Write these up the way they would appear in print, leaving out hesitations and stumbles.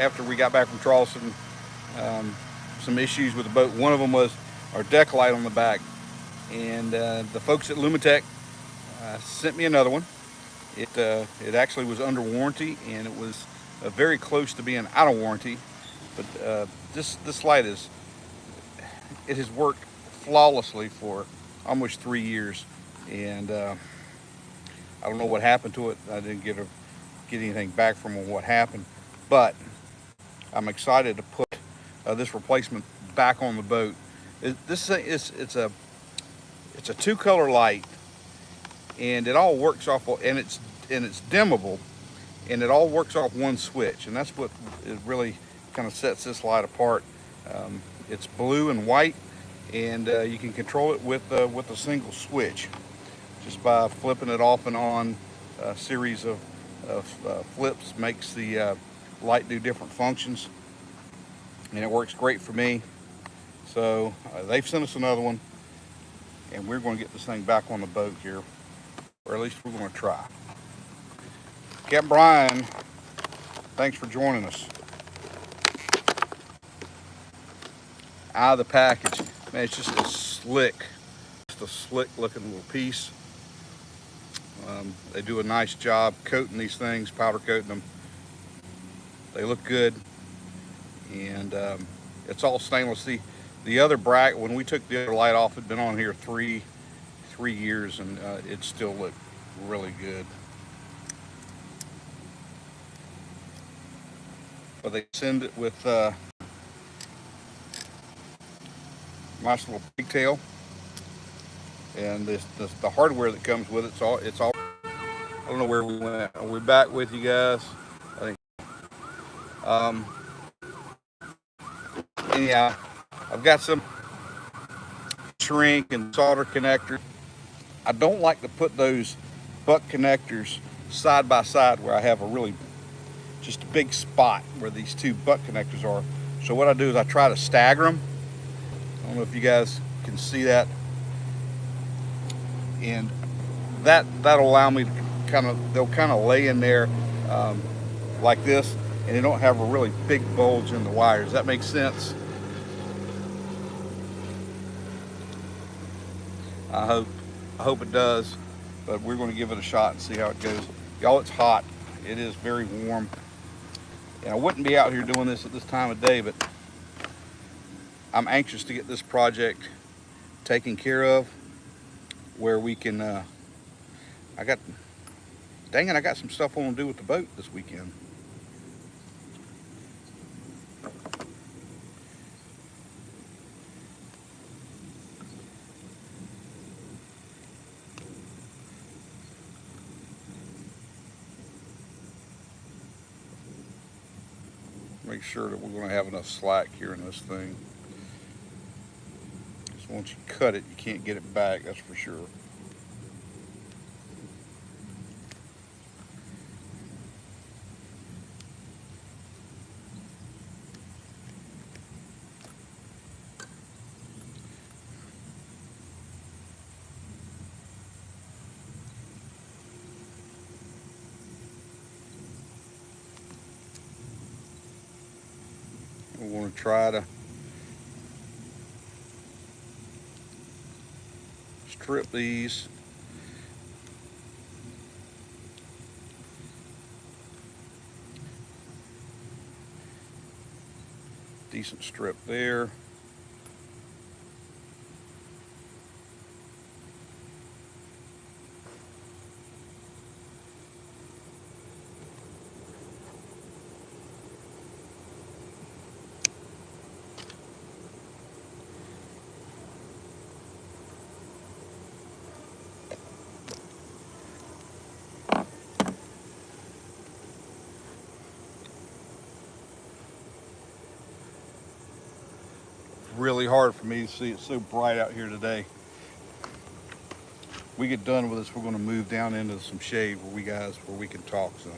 after we got back from Charleston, some issues with the boat. One of them was our deck light on the back, and the folks at Lumitec sent me another one. It actually was under warranty, and it was very close to being out of warranty. But this light it has worked flawlessly for almost 3 years, and I don't know what happened to it. I didn't get anything back from what happened, but I'm excited to put this replacement back on the boat. This is it's a two-color light, and it all works off, and it's dimmable, and it all works off one switch, and that's what it really kind of sets this light apart. It's blue and white, and you can control it with a single switch, just by flipping it off and on. A series of flips makes the light do different functions, and it works great for me. So they've sent us another one, and we're going to get this thing back on the boat here, or at least we're going to try. Captain Brian, thanks for joining us. Out of the package, man, it's just a slick looking little piece. They do a nice job coating these things, powder coating them. They look good, and it's all stainless. The other bracket, when we took the other light off, it'd been on here three years, and it still looked really good. But they send it with nice little pigtail, and the hardware that comes with it's all. I don't know where we went. Are we back with you guys? I think. Anyhow, I've got some shrink and solder connectors. I don't like to put those butt connectors side by side where I have just a big spot where these two butt connectors are. So what I do is I try to stagger them. I don't know if you guys can see that, and that'll allow me to they'll kind of lay in there like this, and they don't have a really big bulge in the wires. Does that make sense? I hope it does, but we're going to give it a shot and see how it goes. Y'all, it's hot. It is very warm, and I wouldn't be out here doing this at this time of day, but I'm anxious to get this project taken care of, where we can dang it, I got some stuff I want to do with the boat this weekend. Make sure that we're going to have enough slack here in this thing. So once you cut it, you can't get it back, that's for sure. We want to try to strip these. Decent strip there. Really hard for me to see. It's so bright out here today. We get done with this, we're going to move down into some shade where we can talk some.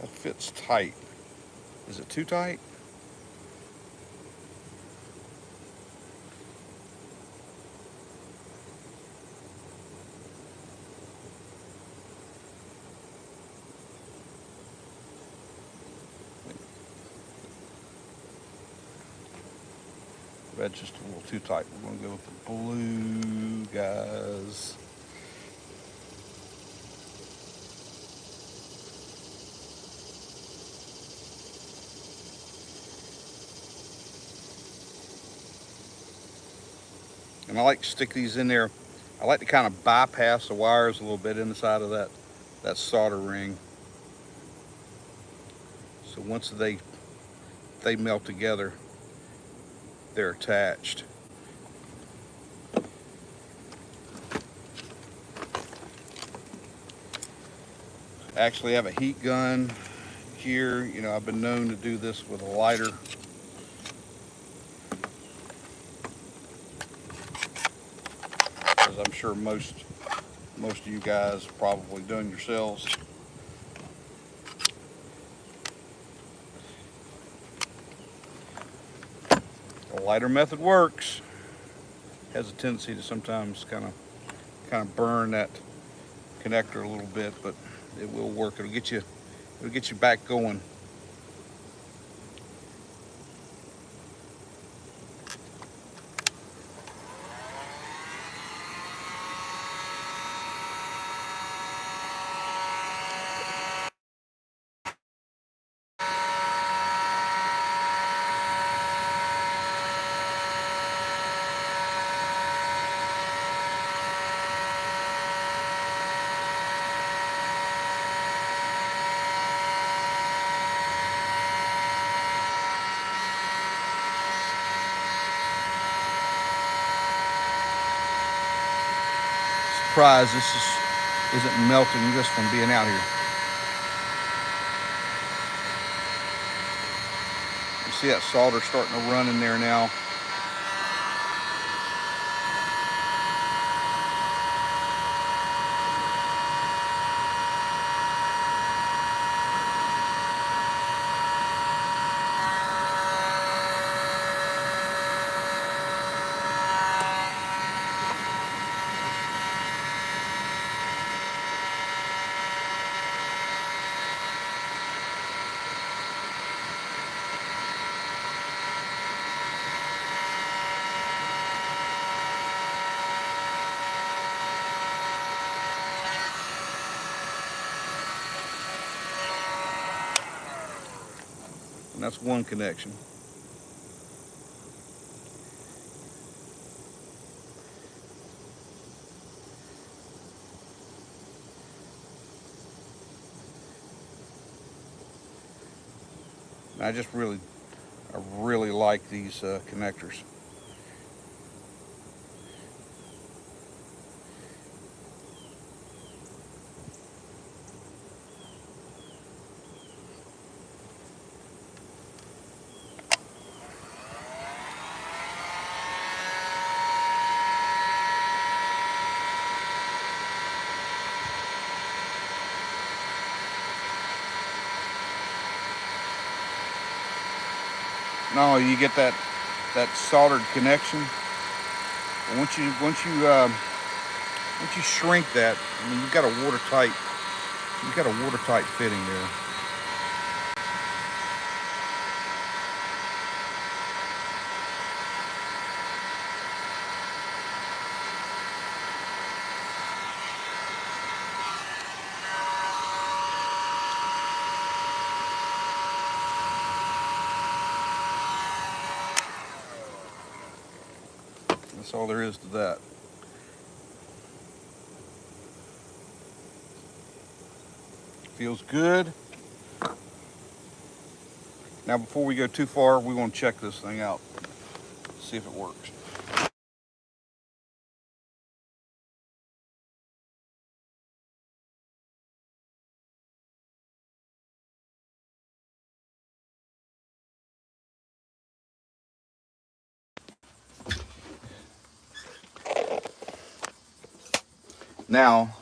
That fits tight. Is it too tight? Red's just a little too tight. We're going to go with the blue, guys. And I like to stick these in there. I like to kind of bypass the wires a little bit inside of that solder ring. So once they melt together, they're attached. I actually have a heat gun here. You know, I've been known to do this with a lighter. As I'm sure most of you guys probably done yourselves. The lighter method works. Has a tendency to sometimes kind of burn that connector a little bit, but it will work. It'll get you back going. Surprised this isn't melting just from being out here. You see that solder starting to run in there now. And that's one connection. And I really like these connectors. No, you get that soldered connection. And once you shrink that, I mean, you've got a watertight fitting there. That's all there is to that. Feels good. Now before we go too far, we want to check this thing out. See if it works. Now,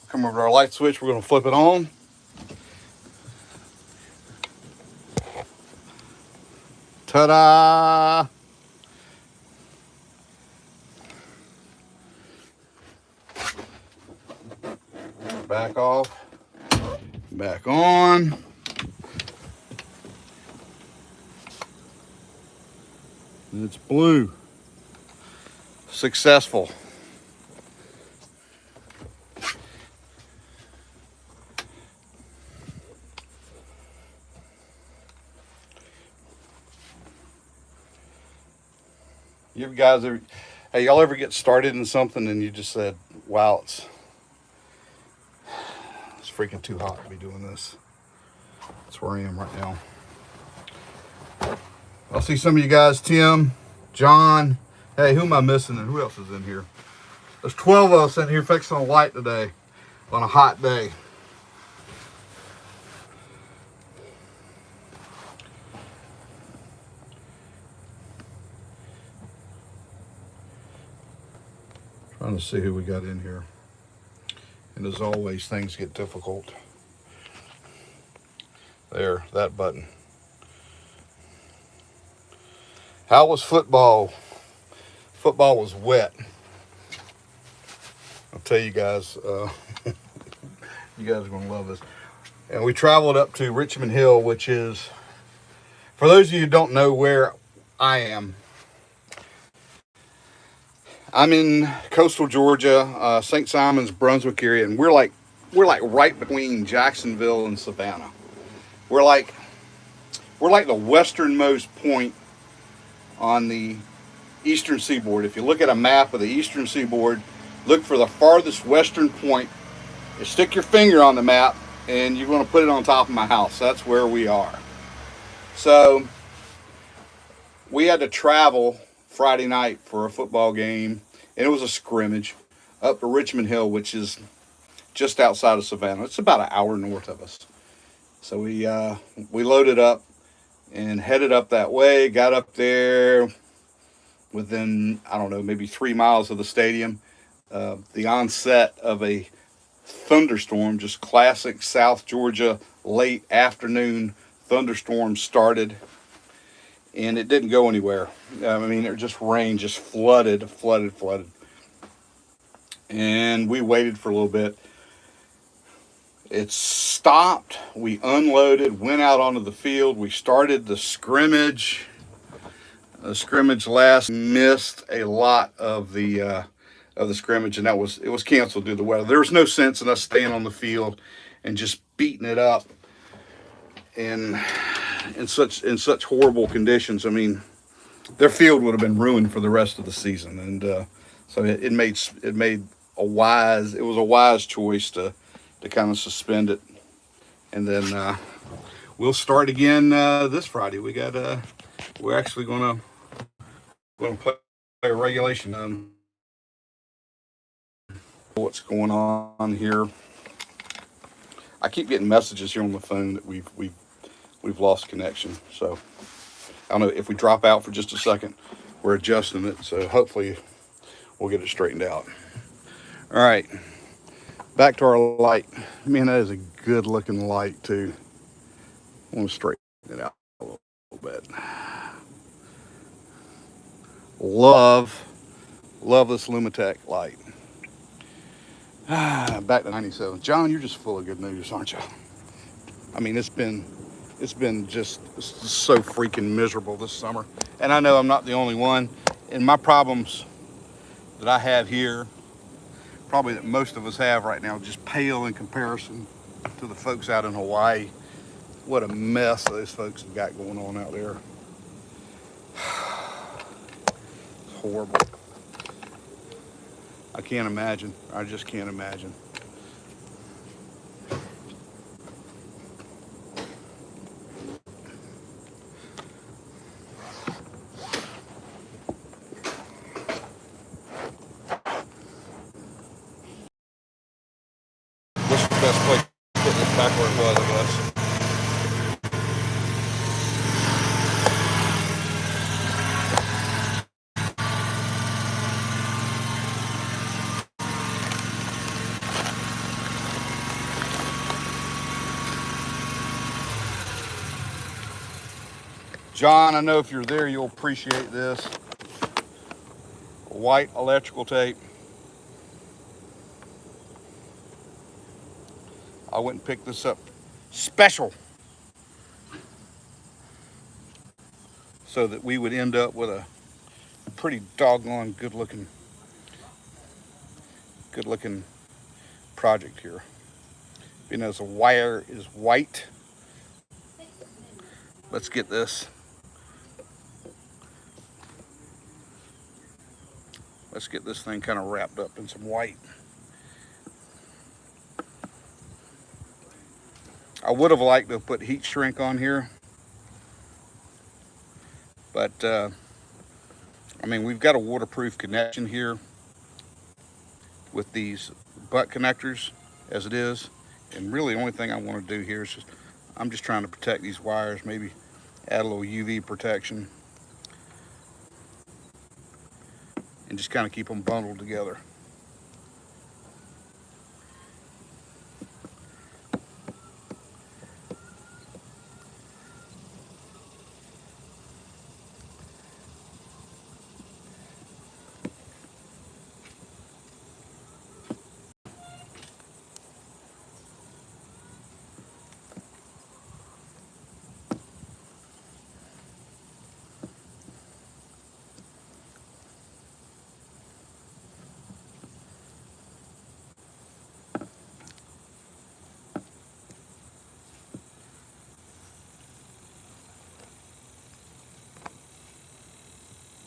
come over to our light switch, we're going to flip it on. Ta-da! Back off, back on. And it's blue. Successful. You guys ever, hey, y'all ever get started in something and you just said, wow, it's freaking too hot to be doing this. That's where I am right now. I'll see some of you guys, Tim, John. Hey, who am I missing and who else is in here? There's 12 of us in here fixing a light today on a hot day. Trying to see who we got in here. And as always, things get difficult. There, that button. How was football? Football was wet. I'll tell you guys, you guys are going to love this. And we traveled up to Richmond Hill, which is, for those of you who don't know where I am, I'm in coastal Georgia, St.simons, Brunswick area, and we're like right between Jacksonville and Savannah. We're like the westernmost point on the eastern seaboard. If you look at a map of the eastern seaboard, look for the farthest western point. You stick your finger on the map, and you're going to put it on top of my house. That's where we are. So we had to travel Friday night for a football game, and it was a scrimmage up to Richmond Hill, which is just outside of Savannah. It's about an hour north of us. So we loaded up and headed up that way. Got up there within, I don't know, maybe 3 miles of the stadium. The onset of a thunderstorm, just classic South Georgia late afternoon thunderstorm started, and it didn't go anywhere. I mean, it just rained, just flooded. And we waited for a little bit. It stopped. We unloaded, went out onto the field. We started the scrimmage. The scrimmage missed a lot of the scrimmage, and it was canceled due to the weather. There was no sense in us staying on the field and just beating it up in such horrible conditions. I mean, their field would have been ruined for the rest of the season, and so it was a wise choice to kind of suspend it, and then we'll start again this Friday. We're actually gonna play a regulation. What's going on here? I keep getting messages here on the phone that we've lost connection. So I don't know if we drop out for just a second. We're adjusting it, so hopefully we'll get it straightened out. All right, back to our light. Man, that is a good looking light too. I want to straighten it out a little bit. Love this Lumitec light. Back to 97. John, you're just full of good news, aren't you? I mean, it's been just so freaking miserable this summer. And I know I'm not the only one. And my problems that I have here, probably that most of us have right now, just pale in comparison to the folks out in Hawaii. What a mess those folks have got going on out there. It's horrible. I can't imagine. I just can't imagine. This is the best place to put this back where it was, I guess. John, I know if you're there, you'll appreciate this. White electrical tape. I went and picked this up special so that we would end up with a pretty doggone good looking project here. You know, the wire is white. Let's get this. Let's get this thing kind of wrapped up in some white. I would have liked to put heat shrink on here, but I mean, we've got a waterproof connection here with these butt connectors as it is, and really the only thing I want to do here is I'm just trying to protect these wires, maybe add a little UV protection and just kind of keep them bundled together.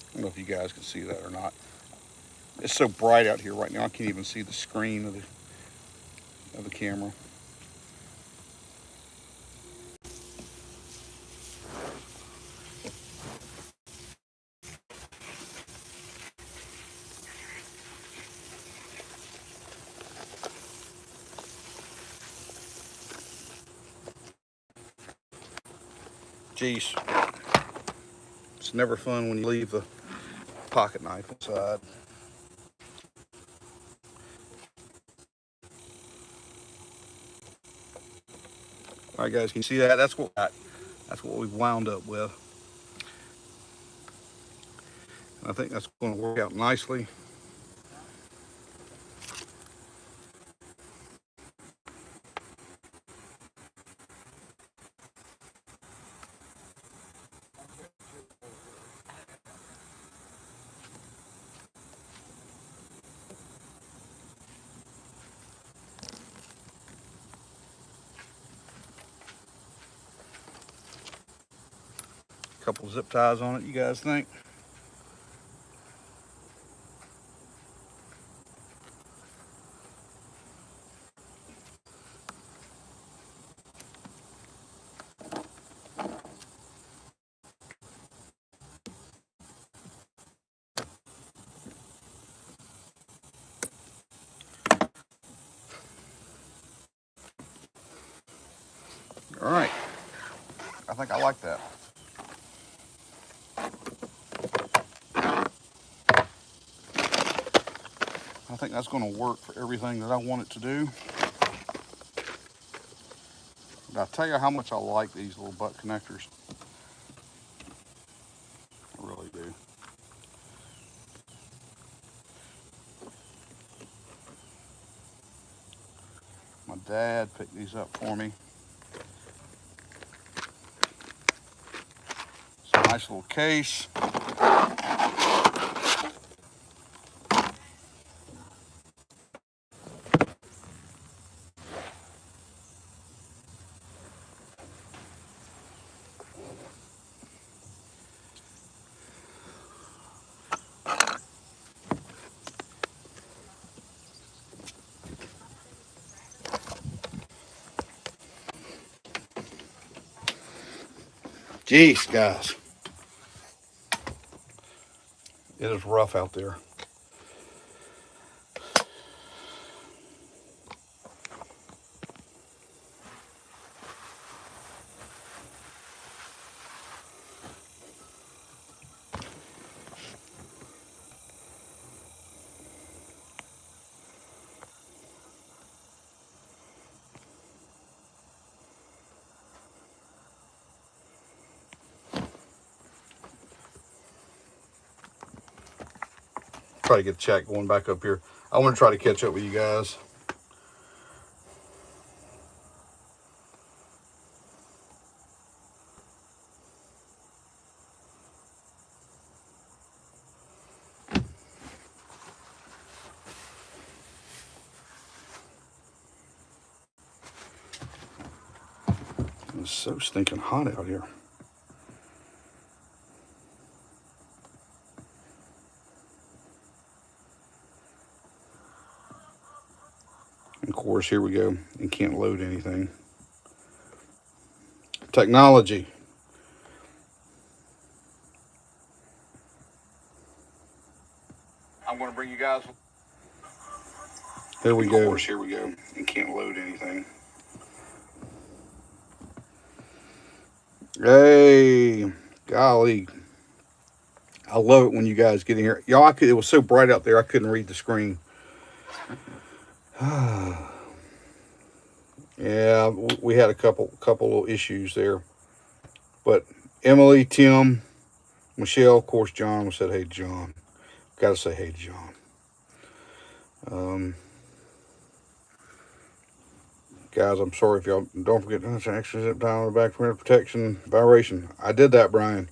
I don't know if you guys can see that or not. It's so bright out here right now, I can't even see the screen of the camera. Geez, it's never fun when you leave the pocket knife inside. All right, guys, can you see that? That's what we've wound up with. And I think that's going to work out nicely. Couple zip ties on it, you guys think? All right, I think I like that. I think that's going to work for everything that I want it to do. But I'll tell you how much I like these little butt connectors. I really do. My dad picked these up for me. It's a nice little case. Jeez, guys. It is rough out there. Try to get the chat going back up here. I want to try to catch up with you guys. so stinking hot out here. Of course, here we go, and can't load anything. Technology. I'm going to bring you guys. Here we go. Of course, here we go, and can't load anything. Hey, golly. I love it when you guys get in here. Y'all, it was so bright out there, I couldn't read the screen. Yeah, we had a couple little issues there. But Emily, Tim, Michelle, of course, John said, hey, John. Got to say, hey, John. Guys, I'm sorry if y'all don't forget to actually zip down on the back for protection vibration. I did that, Brian.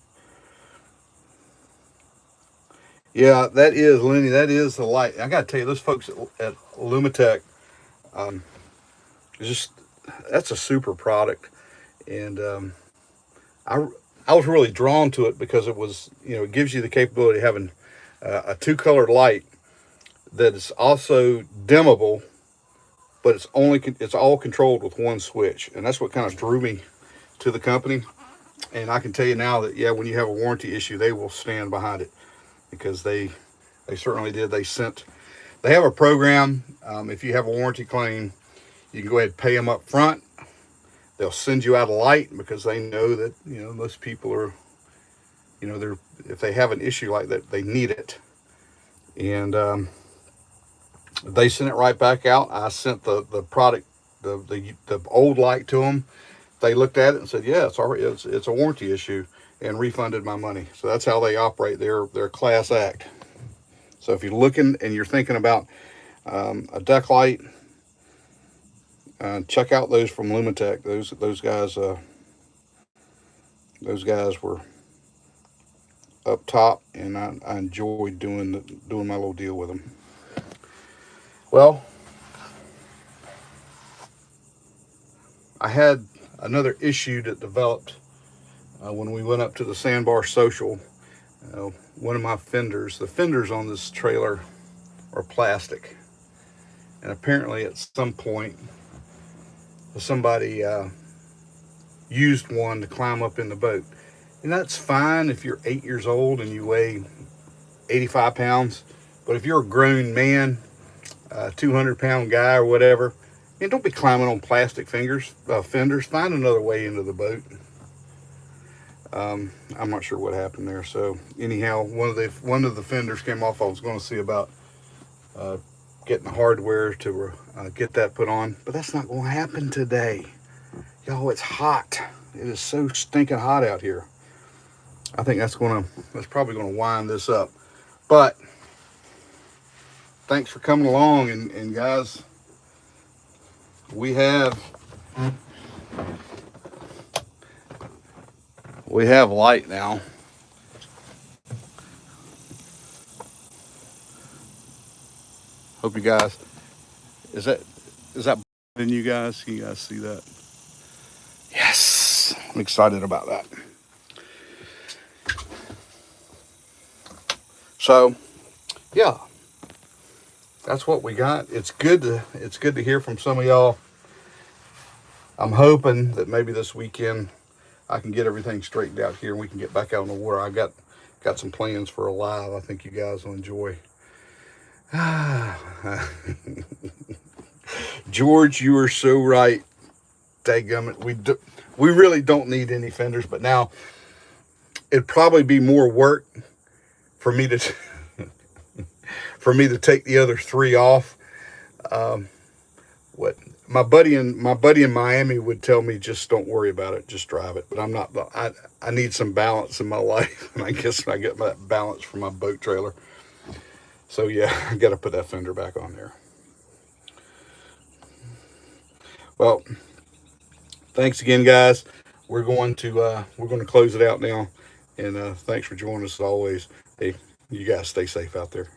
Yeah, that is, Lenny, that is the light. I got to tell you, those folks at Lumitec, just, that's a super product. And I was really drawn to it because it was, it gives you the capability of having a two-colored light that is also dimmable, but it's all controlled with one switch. And that's what kind of drew me to the company. And I can tell you now that, yeah, when you have a warranty issue, they will stand behind it, because they certainly did. They have a program. If you have a warranty claim, you can go ahead and pay them up front. They'll send you out a light because they know that, most people are, if they have an issue like that, they need it. And they sent it right back out. I sent the product, the old light to them. They looked at it and said, yeah, it's a warranty issue, and refunded my money. So that's how they operate. They're class act. So if you're looking and you're thinking about a deck light, check out those from Lumitec. Those guys were up top, and I enjoyed doing my little deal with them. Well, I had another issue that developed when we went up to the Sandbar Social. One of my fenders, the fenders on this trailer are plastic, and apparently at some point somebody used one to climb up in the boat. And that's fine if you're 8 years old and you weigh 85 pounds. But if you're a grown man, 200-pound guy or whatever, don't be climbing on plastic fenders. Find another way into the boat. I'm not sure what happened there. So anyhow, one of the fenders came off. I was going to see about getting the hardware to get that put on, but that's not going to happen today. Y'all, it's hot. It is so stinking hot out here. I think that's probably going to wind this up. But thanks for coming along, and guys, we have light now. Hope you guys, is that in you guys? Can you guys see that? Yes, I'm excited about that. So, yeah, that's what we got. It's good to hear from some of y'all. I'm hoping that maybe this weekend I can get everything straightened out here and we can get back out on the water. I got some plans for a live I think you guys will enjoy. George, you are so right. Dadgummit, we really don't need any fenders, but now it'd probably be more work for me to take the other three off. What my buddy in Miami would tell me, just don't worry about it, just drive it. But I'm not. I need some balance in my life, and I guess I get that balance from my boat trailer. So yeah, I got to put that fender back on there. Well, thanks again, guys. We're going to close it out now, and thanks for joining us as always. Hey, you guys stay safe out there.